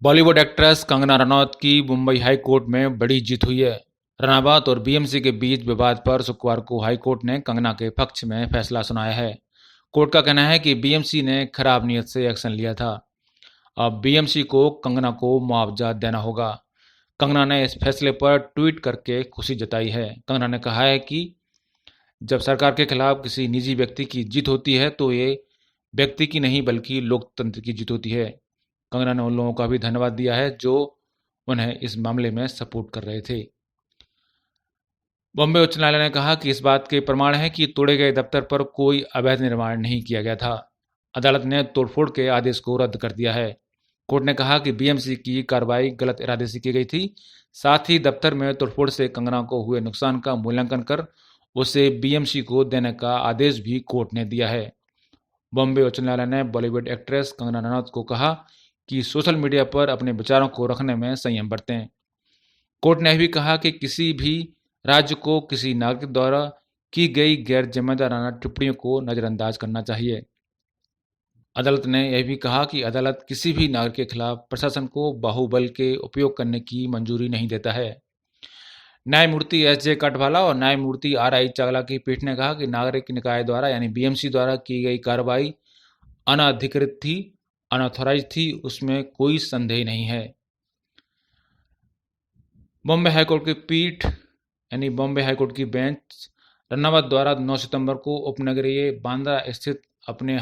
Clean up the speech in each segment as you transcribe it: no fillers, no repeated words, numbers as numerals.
Bollywood actress Kangana Ranaut की Mumbai high court में बड़ी जीत हुई है। रनावत और बीएमसी के बीच विवाद पर शुक्रवार को हाई कोर्ट ने कंगना के पक्ष में फैसला सुनाया है। कोर्ट का कहना है कि बीएमसी ने खराब नीयत से एक्शन लिया था। अब बीएमसी को कंगना को मुआवजा देना होगा। कंगना ने इस फैसले पर ट्वीट करके खुशी जताई है। कंगना ने कहा है कि जब सरकार के खिलाफ किसी निजी व्यक्ति की जीत होती है तो ये व्यक्ति की नहीं बल्कि लोकतंत्र की जीत होती है। कंगना ने उन लोगों का भी धन्यवाद दिया है जो उन्हें इस मामले में सपोर्ट कर रहे थे। बॉम्बे उच्च न्यायालय ने कहा कि इस बात के प्रमाण है कि तोड़े गए दफ्तर पर कोई अवैध निर्माण नहीं किया गया था। अदालत ने तोड़फोड़ के आदेश को रद्द कर दिया है। कोर्ट ने कहा कि बीएमसी की कार्रवाई गलत इरादे से की गई थी। साथ ही दफ्तर में तोड़फोड़ से कंगना को हुए नुकसान का मूल्यांकन कर उसे बीएमसी को देने का आदेश भी कोर्ट ने दिया है। बॉम्बे उच्च न्यायालय ने बॉलीवुड एक्ट्रेस कंगना रनौत को कहा कि सोशल मीडिया पर अपने विचारों को रखने में संयम बरतें। कोर्ट ने भी कहा कि किसी भी राज्य को किसी नागरिक द्वारा की गई गैर जिम्मेदाराना टिप्पणियों को नजरअंदाज करना चाहिए। अदालत ने यह भी कहा कि अदालत किसी भी नागरिक के खिलाफ प्रशासन को बाहुबल के उपयोग करने की मंजूरी नहीं देता है। न्यायमूर्ति एस.जे. काटवाला और न्यायमूर्ति आर.आई. चावला की पीठ ने कहा कि नागरिक निकाय द्वारा यानी बीएमसी द्वारा की गई कार्रवाई अनाधिकृत थी, अनऑथराइज थी, उसमें कोई संदेह नहीं है। बॉम्बे हाईकोर्ट की पीठ यानी बॉम्बे हाईकोर्ट की बेंच रनावत द्वारा 9 सितंबर को उपनगरीय बांद्रा स्थित अपने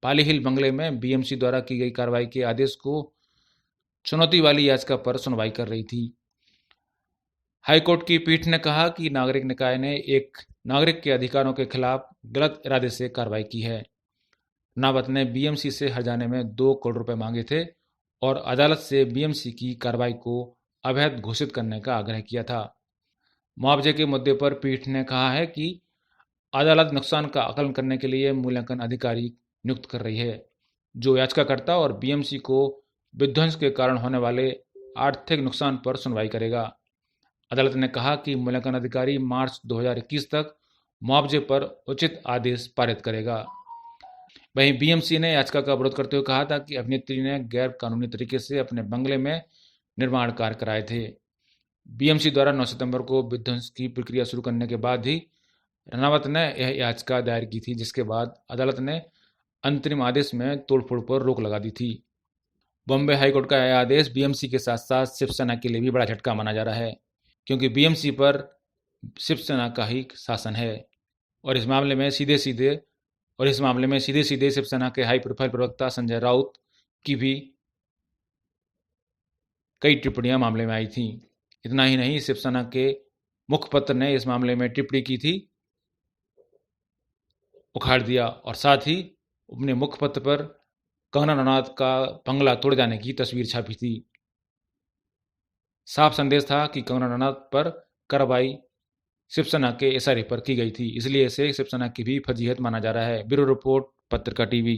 पाली हिल बंगले में बीएमसी द्वारा की गई कार्रवाई के आदेश को चुनौती वाली याचिका पर सुनवाई कर रही थी। हाईकोर्ट की पीठ ने कहा कि नागरिक निकाय ने एक नागरिक के अधिकारों के खिलाफ गलत इरादे से कार्रवाई की है। रनावत ने बीएमसी से हर जाने में 2 करोड़ रुपए मांगे थे और अदालत से बीएमसी की कार्रवाई को अवैध घोषित करने का आग्रह किया था। मुआवजे के मुद्दे पर पीठ ने कहा है कि अदालत नुकसान का आकलन करने के लिए मूल्यांकन अधिकारी नियुक्त कर रही है जो याचिकाकर्ता और बीएमसी को विध्वंस के कारण होने वाले आर्थिक नुकसान पर सुनवाई करेगा। अदालत ने कहा कि मूल्यांकन अधिकारी मार्च 2021 तक मुआवजे पर उचित आदेश पारित करेगा। वहीं बीएमसी ने याचिका का विरोध करते हुए कहा था कि अभिनेत्री ने गैर कानूनी तरीके से अपने बंगले में निर्माण कार्य कराए थे। बीएमसी द्वारा 9 सितंबर को विध्वंस की प्रक्रिया शुरू करने के बाद ही रनावत ने यह याचिका दायर की थी, जिसके बाद अदालत ने अंतरिम आदेश में तोड़फोड़ पर रोक लगा दी थी। बॉम्बे हाईकोर्ट का यह आदेश बीएमसी के साथ साथ शिवसेना के लिए भी बड़ा झटका माना जा रहा है, क्योंकि बीएमसी पर शिवसेना का ही शासन है और इस मामले में सीधे सीधे शिवसेना के हाई प्रोफाइल प्रवक्ता संजय राउत की भी कई टिप्पणियां मामले में आई थी। इतना ही नहीं, शिवसेना के मुखपत्र ने इस मामले में टिप्पणी की थी, उखाड़ दिया और साथ ही अपने मुखपत्र पर कंगना रनौत का बंगला तोड़ जाने की तस्वीर छापी थी। साफ संदेश था कि कंगना रनौत पर कार्रवाई शिवसेना के इशारे पर की गई थी, इसलिए इसे शिवसेना की भी फजीहत माना जा रहा है। ब्यूरो रिपोर्ट, पत्रकार टीवी।